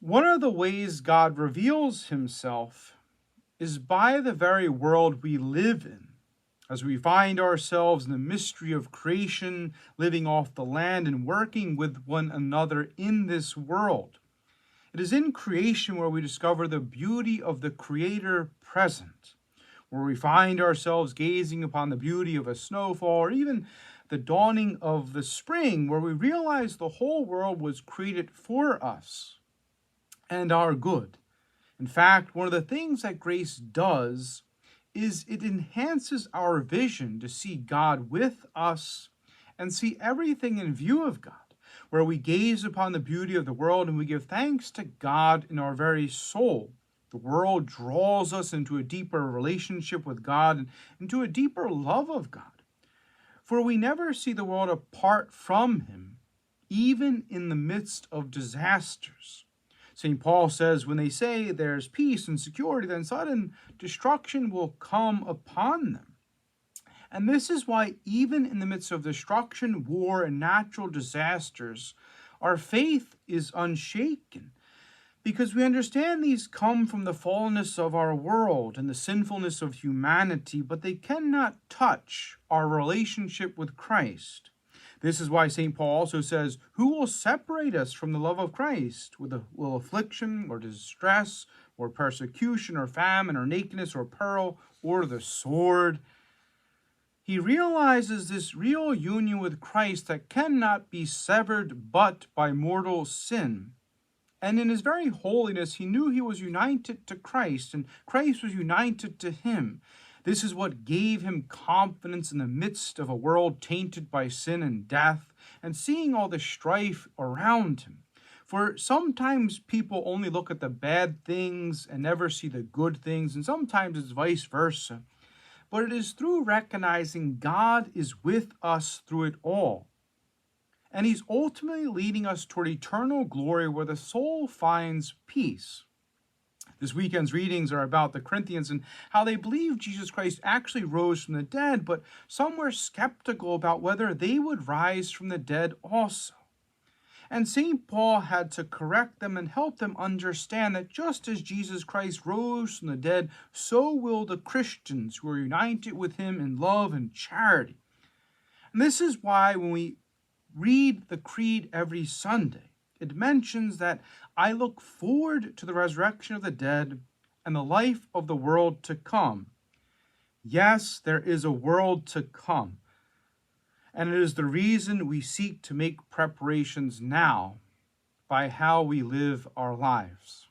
One of the ways God reveals himself is by the very world we live in. As we find ourselves in the mystery of creation, living off the land and working with one another in this world. It is in creation where we discover the beauty of the Creator present, where we find ourselves gazing upon the beauty of a snowfall or even the dawning of the spring, where we realize the whole world was created for us and our good. In fact, one of the things that grace does is it enhances our vision to see God with us and see everything in view of God, where we gaze upon the beauty of the world and we give thanks to God in our very soul. The world draws us into a deeper relationship with God and into a deeper love of God. For we never see the world apart from Him, even in the midst of disasters. St. Paul says, when they say there's peace and security, then sudden destruction will come upon them. And this is why, even in the midst of destruction, war, and natural disasters, our faith is unshaken. Because we understand these come from the fallenness of our world and the sinfulness of humanity, but they cannot touch our relationship with Christ. This is why St. Paul also says, who will separate us from the love of Christ? Will affliction or distress or persecution or famine or nakedness or peril or the sword? He realizes this real union with Christ that cannot be severed but by mortal sin. And in his very holiness, he knew he was united to Christ, and Christ was united to him. This is what gave him confidence in the midst of a world tainted by sin and death, and seeing all the strife around him. For sometimes people only look at the bad things and never see the good things, and sometimes it's vice versa. But it is through recognizing God is with us through it all. And he's ultimately leading us toward eternal glory where the soul finds peace. This weekend's readings are about the Corinthians and how they believe Jesus Christ actually rose from the dead, but some were skeptical about whether they would rise from the dead also. And St. Paul had to correct them and help them understand that just as Jesus Christ rose from the dead, so will the Christians who are united with him in love and charity. And this is why when we read the Creed every Sunday, it mentions that I look forward to the resurrection of the dead and the life of the world to come. Yes, there is a world to come, and it is the reason we seek to make preparations now by how we live our lives.